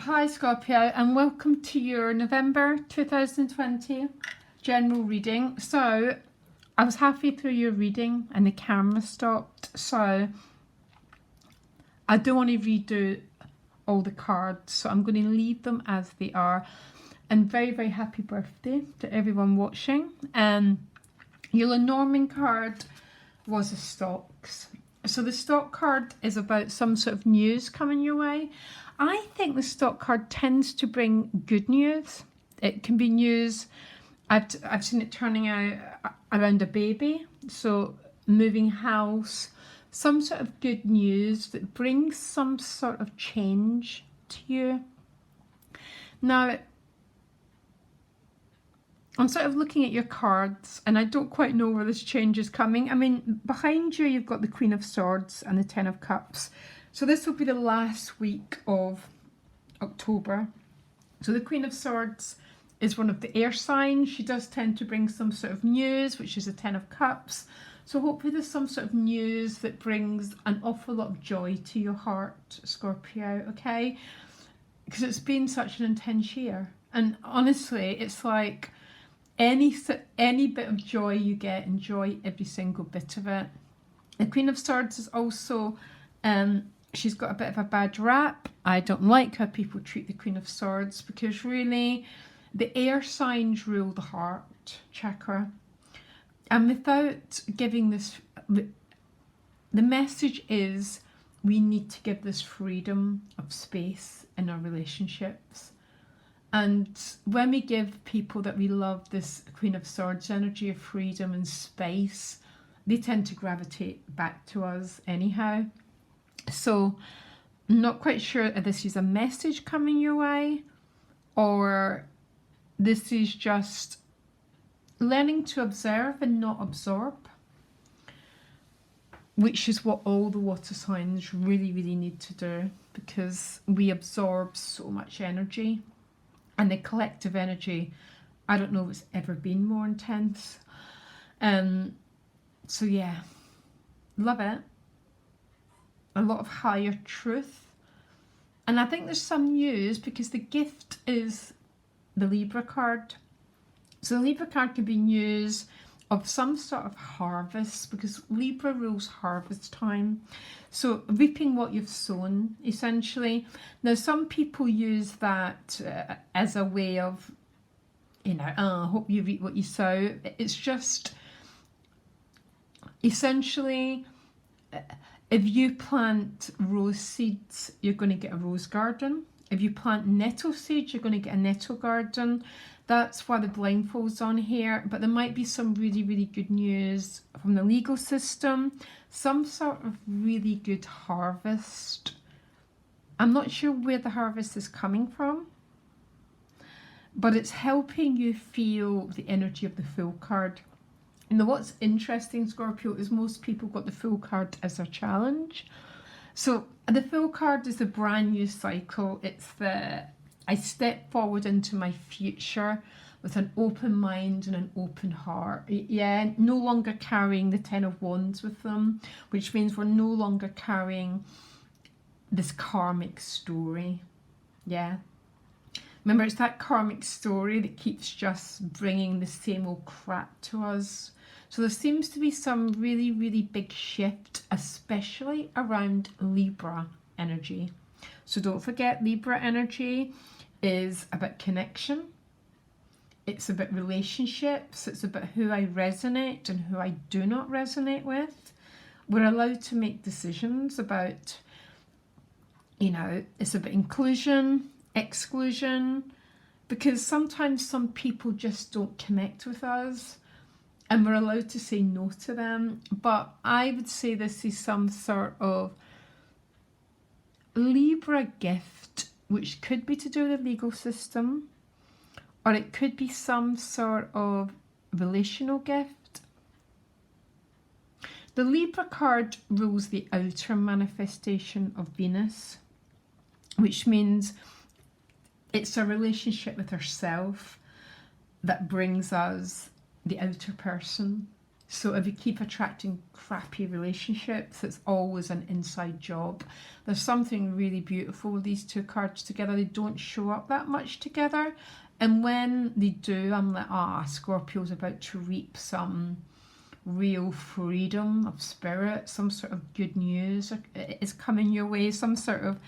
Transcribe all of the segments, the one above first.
Hi Scorpio, and welcome to your November 2020 general reading. So I was halfway through your reading and the camera stopped, so I don't want to redo all the cards, so I'm going to leave them as they are. And very happy birthday to everyone watching. Your Lenormand card was the stocks. So the stock card is about some sort of news coming your way. I think the stock card tends to bring good news. It can be news. I've seen it turning out around a baby, so moving house, some sort of good news that brings some sort of change to you. Now, I'm sort of looking at your cards and I don't quite know where this change is coming. I mean, behind you, you've got the Queen of Swords and the Ten of Cups. So this will be the last week of October. So the Queen of Swords is one of the air signs. She does tend to bring some sort of news, which is the Ten of Cups. So hopefully there's some sort of news that brings an awful lot of joy to your heart, Scorpio, okay? Because it's been such an intense year. And honestly, it's like any bit of joy you get, enjoy every single bit of it. The Queen of Swords is also, she's got a bit of a bad rap. I don't like how people treat the Queen of Swords because really the air signs rule the heart chakra. And without giving this, the message is we need to give this freedom of space in our relationships. And when we give people that we love this Queen of Swords energy of freedom and space, they tend to gravitate back to us anyhow. So I'm not quite sure if this is a message coming your way or this is just learning to observe and not absorb, which is what all the water signs really need to do, because we absorb so much energy. And the collective energy, I don't know if it's ever been more intense. So yeah, love it. A lot of higher truth. And I think there's some news because the gift is the Libra card. So the Libra card could be news of some sort of harvest, because Libra rules harvest time. So reaping what you've sown, essentially. Now, some people use that as a way of, I hope you reap what you sow. It's just, essentially, if you plant rose seeds, you're going to get a rose garden. If you plant nettle seeds, you're going to get a nettle garden. That's why the blindfold's on here. But there might be some really good news from the legal system. Some sort of really good harvest. I'm not sure where the harvest is coming from, but it's helping you feel the energy of the Fool card. Now, what's interesting, Scorpio, is most people got the Fool card as a challenge. So the Fool card is a brand new cycle. It's the I step forward into my future with an open mind and an open heart. Yeah, no longer carrying the Ten of Wands with them, which means we're no longer carrying this karmic story. Yeah. Remember, it's that karmic story that keeps just bringing the same old crap to us. So there seems to be some really big shift, especially around Libra energy. So don't forget, Libra energy is about connection. It's about relationships. It's about who I resonate and who I do not resonate with. We're allowed to make decisions about, it's about inclusion, exclusion, because sometimes some people just don't connect with us and we're allowed to say no to them. But I would say this is some sort of Libra gift, which could be to do with the legal system, or it could be some sort of relational gift. The Libra card rules the outer manifestation of Venus, which means it's a relationship with herself that brings us the outer person. So if you keep attracting crappy relationships, it's always an inside job. There's something really beautiful with these two cards together. They don't show up that much together. And when they do, I'm like, Scorpio's about to reap some real freedom of spirit. Some sort of good news is coming your way. Some sort of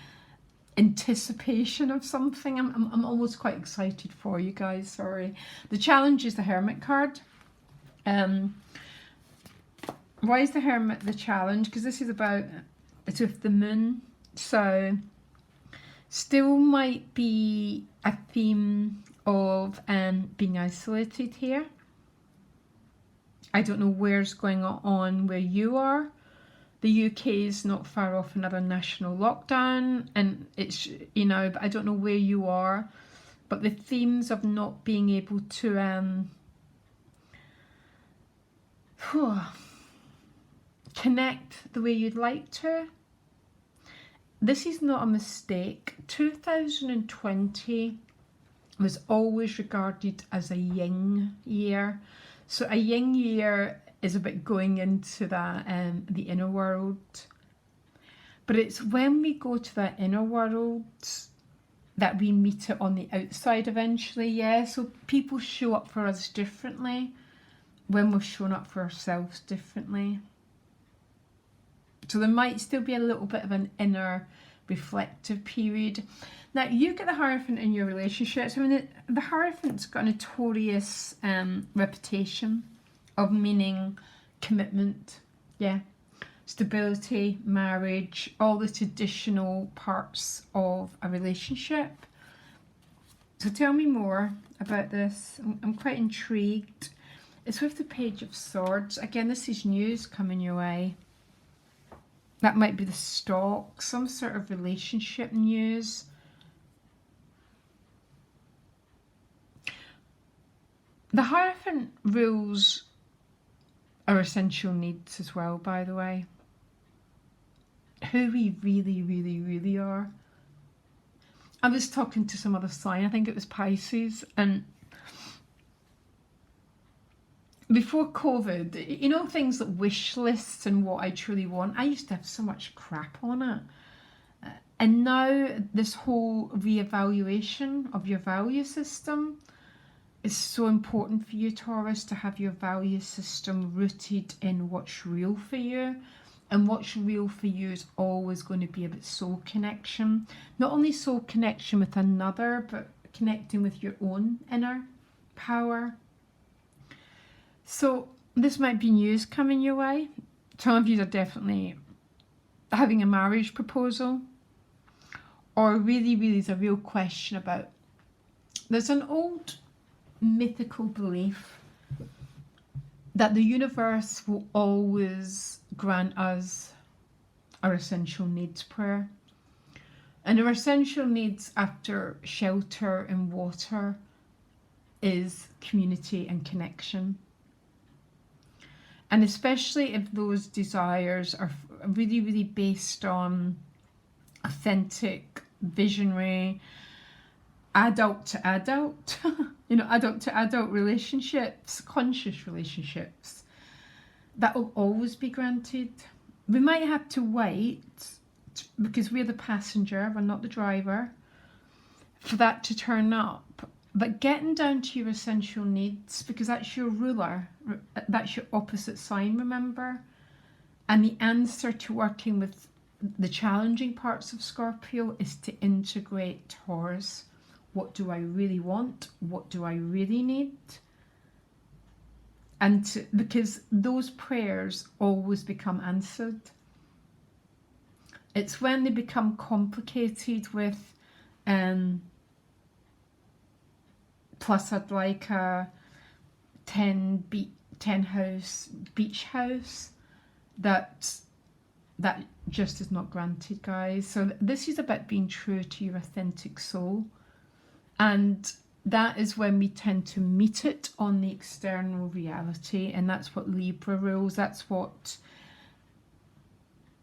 anticipation of something. I'm almost quite excited for you guys, sorry. The challenge is the Hermit card. Why is the Hermit the challenge? Because this is about, it's with the moon. So still might be a theme of being isolated here. I don't know where's going on where you are. The UK is not far off another national lockdown, and it's, you know, but I don't know where you are. But the themes of not being able to connect the way you'd like to. This is not a mistake. 2020 was always regarded as a yin year. So a yin year is about going into that the inner world. But it's when we go to that inner world that we meet it on the outside eventually, yeah. So people show up for us differently when we've shown up for ourselves differently. So there might still be a little bit of an inner reflective period. Now, you get the Hierophant in your relationships. I mean, the Hierophant's got a notorious reputation of meaning commitment, yeah, stability, marriage, all the traditional parts of a relationship. So tell me more about this. I'm quite intrigued. It's with the Page of Swords. Again, this is news coming your way. That might be the stock, some sort of relationship news. The Hierophant rules our essential needs as well, by the way. Who we really, really, really are. I was talking to some other sign, I think it was Pisces, and before COVID, you know, things like wish lists and what I truly want, I used to have so much crap on it. And now this whole reevaluation of your value system is so important for you, Taurus, to have your value system rooted in what's real for you. And what's real for you is always going to be about soul connection. Not only soul connection with another, but connecting with your own inner power. So this might be news coming your way. Some of you are definitely having a marriage proposal. Or really, really is a real question about, there's an old mythical belief that the universe will always grant us our essential needs prayer. And our essential needs after shelter and water is community and connection. And especially if those desires are really, really based on authentic, visionary, adult to adult, you know, adult to adult relationships, conscious relationships, that will always be granted. We might have to wait because we're the passenger, we're not the driver, for that to turn up. But getting down to your essential needs, because that's your ruler, that's your opposite sign, remember? And the answer to working with the challenging parts of Scorpio is to integrate Taurus. What do I really want? What do I really need? And because those prayers always become answered. It's when they become complicated with plus I'd like a 10 house beach house that just is not granted, guys. So this is about being true to your authentic soul, and that is when we tend to meet it on the external reality, and that's what Libra rules. That's what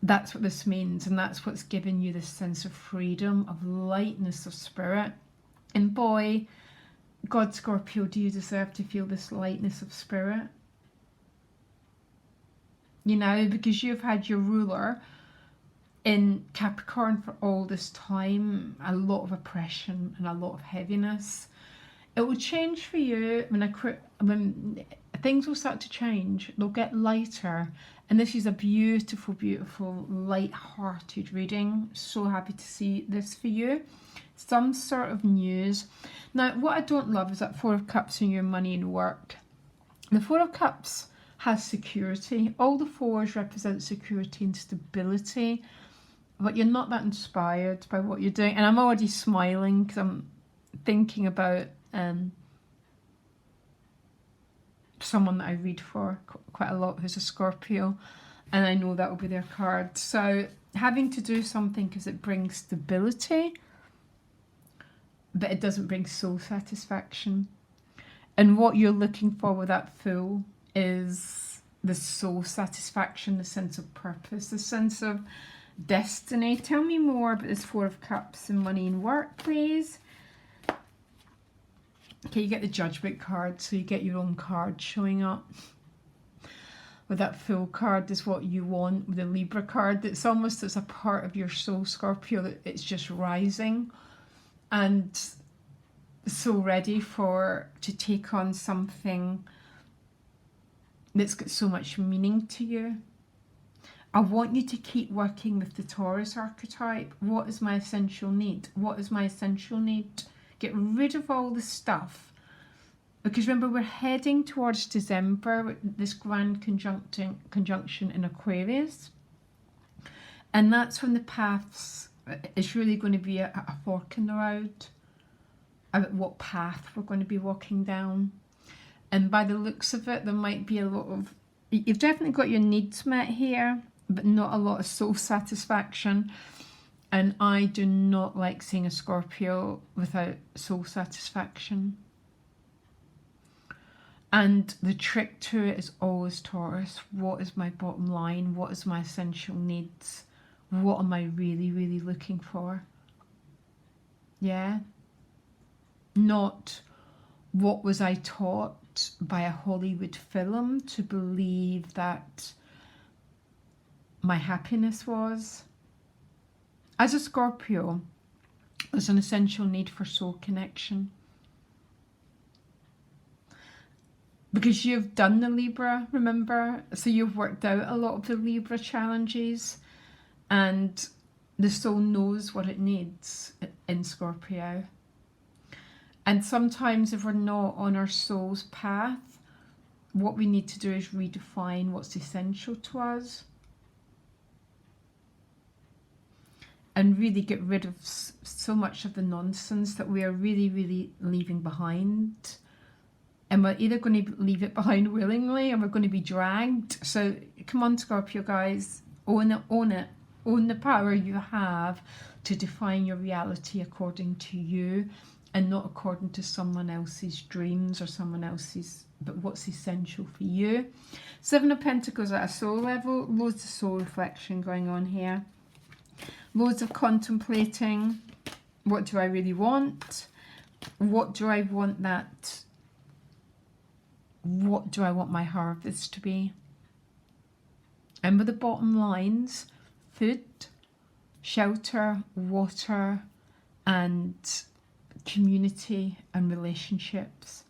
this means, and that's what's giving you this sense of freedom, of lightness of spirit. And boy, God, Scorpio, do you deserve to feel this lightness of spirit? you know, because you've had your ruler in Capricorn for all this time, a lot of oppression and a lot of heaviness. It will change for you when things will start to change. They'll get lighter, and this is a beautiful, beautiful, light-hearted reading. So happy to see this for you. Some sort of news. Now, what I don't love is that Four of Cups in your money and work. The Four of Cups has security. All the fours represent security and stability, but you're not that inspired by what you're doing. And I'm already smiling because I'm thinking about someone that I read for quite a lot who's a Scorpio, and I know that will be their card. So having to do something because it brings stability, but it doesn't bring soul satisfaction. And what you're looking for with that Fool is the soul satisfaction, the sense of purpose, the sense of destiny. Tell me more about this Four of Cups and money and work, please. Okay, you get the Judgment card, so you get your own card showing up. With that Fool card is what you want. With the Libra card, it's almost as a part of your soul, Scorpio, that it's just rising and so ready to take on something that's got so much meaning to you. I want you to keep working with the Taurus archetype. What is my essential need? What is my essential need? Get rid of all the stuff. Because remember, we're heading towards December, this grand conjunction in Aquarius. And that's when the paths, it's really going to be a fork in the road about what path we're going to be walking down. And by the looks of it, there might be a lot of, you've definitely got your needs met here, but not a lot of soul satisfaction. And I do not like seeing a Scorpio without soul satisfaction. And the trick to it is always Taurus. What is my bottom line? What is my essential needs? What am I really, really looking for? Yeah? Not what was I taught by a Hollywood film to believe that my happiness was. As a Scorpio, there's an essential need for soul connection. Because you've done the Libra, remember? So you've worked out a lot of the Libra challenges, and the soul knows what it needs in Scorpio. And sometimes if we're not on our soul's path, what we need to do is redefine what's essential to us. And really get rid of so much of the nonsense that we are really, really leaving behind. And we're either going to leave it behind willingly, or we're going to be dragged. So come on, Scorpio guys, own it, own it. Own the power you have to define your reality according to you, and not according to someone else's dreams or someone else's, but what's essential for you. Seven of Pentacles at a soul level, loads of soul reflection going on here. Loads of contemplating. What do I really want? What do I want what do I want my harvest to be? And with the bottom lines, food, shelter, water, and community and relationships.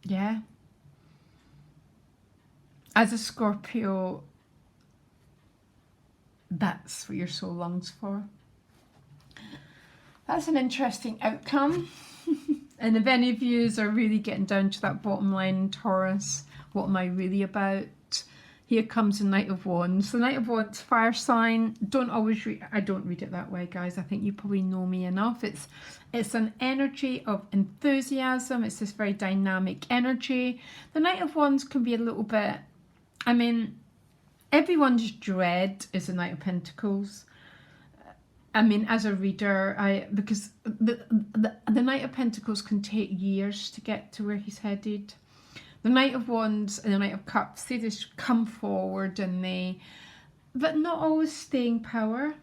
Yeah. As a Scorpio, that's what your soul longs for. That's an interesting outcome. And if any of you are really getting down to that bottom line in Taurus, what am I really about? Here comes the Knight of Wands. The Knight of Wands, fire sign. Don't always read, I don't read it that way, guys. I think you probably know me enough. It's an energy of enthusiasm. It's this very dynamic energy. The Knight of Wands can be a little bit, I mean, everyone's dread is the Knight of Pentacles. I mean, as a reader, because the Knight of Pentacles can take years to get to where he's headed. The Knight of Wands and the Knight of Cups, they just come forward and but not always staying power.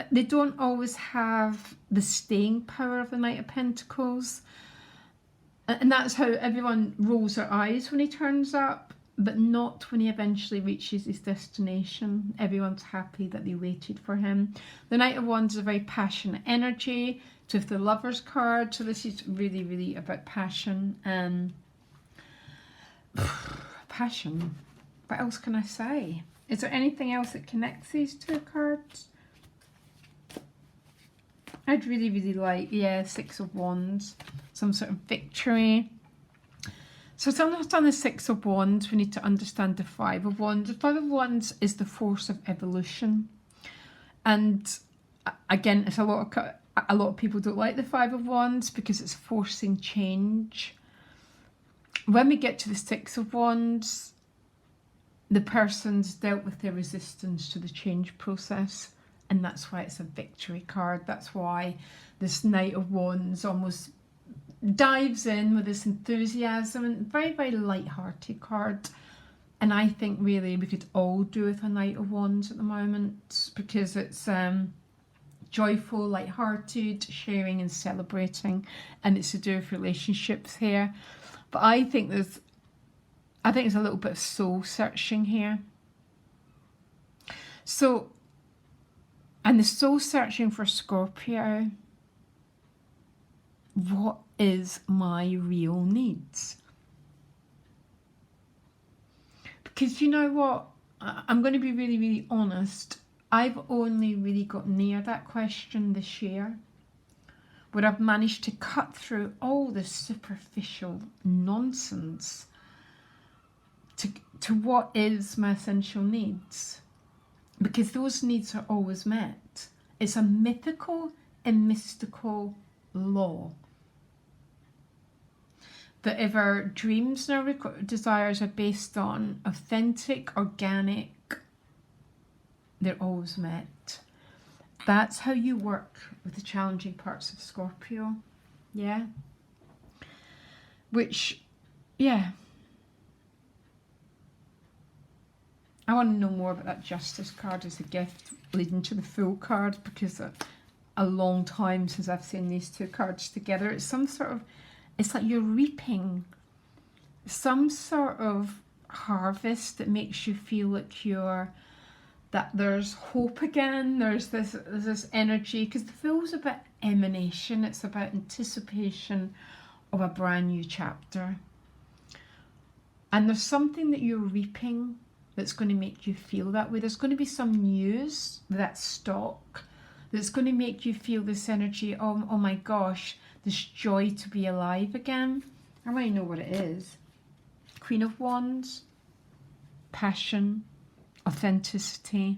They don't always have the staying power of the Knight of Pentacles. And that's how everyone rolls their eyes when he turns up. but not when he eventually reaches his destination. Everyone's happy that they waited for him. The Knight of Wands is a very passionate energy. So if the Lover's card, so this is really, really about passion. Passion. What else can I say? Is there anything else that connects these two cards? I'd really, really like, yeah, Six of Wands. Some sort of victory. So to understand the Six of Wands, we need to understand the Five of Wands. The Five of Wands is the force of evolution. And again, it's a lot of people don't like the Five of Wands because it's forcing change. When we get to the Six of Wands, the person's dealt with their resistance to the change process, and that's why it's a victory card. That's why this Knight of Wands almost dives in with this enthusiasm, and very, very light-hearted card. And I think really we could all do with a Knight of Wands at the moment, because it's joyful, light-hearted, sharing and celebrating, and it's to do with relationships here. But I think there's a little bit of soul searching here. So, and the soul searching for Scorpio, what is my real needs? Because you know what, I'm going to be really, really honest. I've only really got near that question this year, where I've managed to cut through all the superficial nonsense to what is my essential needs, because those needs are always met. It's a mythical and mystical law that if our dreams and our desires are based on authentic, organic, they're always met. That's how you work with the challenging parts of Scorpio. Yeah. Which, yeah. I want to know more about that Justice card as a gift leading to the Fool card, because a long time since I've seen these two cards together. It's some sort of, it's like you're reaping some sort of harvest that makes you feel like that there's hope again. There's this energy, because the Fool's about emanation. It's about anticipation of a brand new chapter. And there's something that you're reaping that's going to make you feel that way. There's going to be some news that's stock that's going to make you feel this energy. Oh my gosh, this joy to be alive again. I want to know what it is. Queen of Wands, passion, authenticity,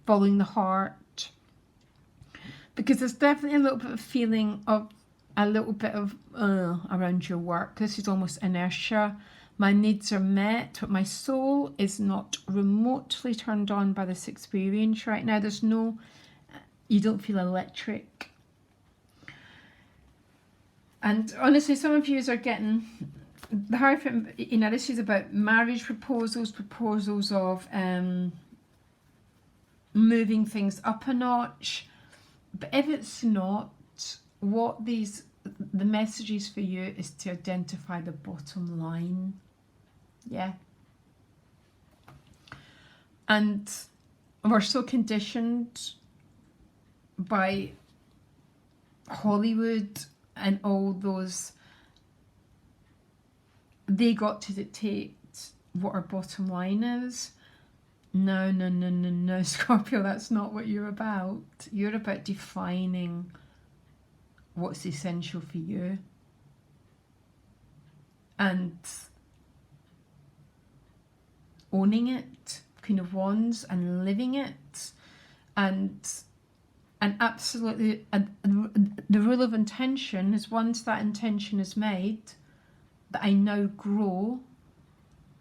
following the heart. Because there's definitely a little bit of feeling of a little bit of around your work. This is almost inertia. My needs are met, but my soul is not remotely turned on by this experience right now. There's no, you don't feel electric. And honestly, some of you are getting the Hierophant, you know, this is about marriage proposals, proposals of moving things up a notch. But if it's not, what the messages for you is to identify the bottom line. Yeah. And we're so conditioned by Hollywood and all those, they got to dictate what our bottom line is. No, Scorpio, that's not what you're about. You're about defining what's essential for you. And owning it, Queen of Wands, and living it. And absolutely, the rule of intention is, once that intention is made, that I now grow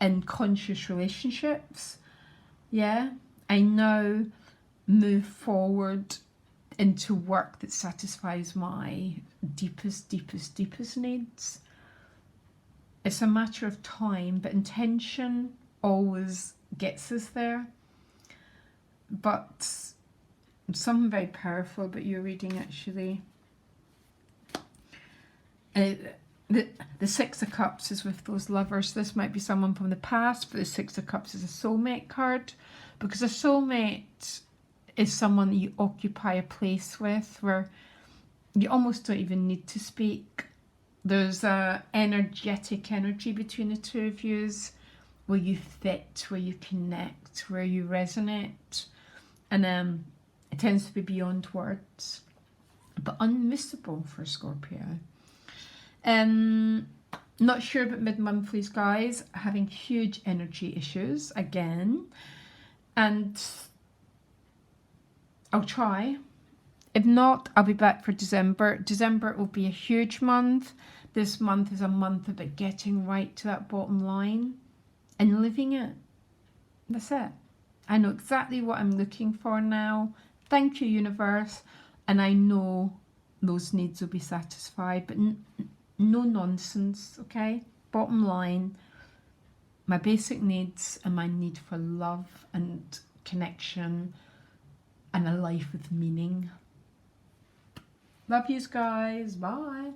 in conscious relationships. Yeah, I now move forward into work that satisfies my deepest needs. It's a matter of time, but intention always gets us there. But something very powerful about your reading, actually. The Six of Cups is with those lovers. This might be someone from the past, but the Six of Cups is a soulmate card, because a soulmate is someone that you occupy a place with where you almost don't even need to speak. There's a energetic energy between the two of you where you fit, where you connect, where you resonate. And it tends to be beyond words, but unmissable for Scorpio. Not sure about mid-monthlies, guys. Having huge energy issues again. And I'll try. If not, I'll be back for December. December will be a huge month. This month is a month about getting right to that bottom line and living it. That's it. I know exactly what I'm looking for now. Thank you, universe. And I know those needs will be satisfied, but no nonsense, okay? Bottom line, my basic needs and my need for love and connection and a life with meaning. Love yous, guys. Bye.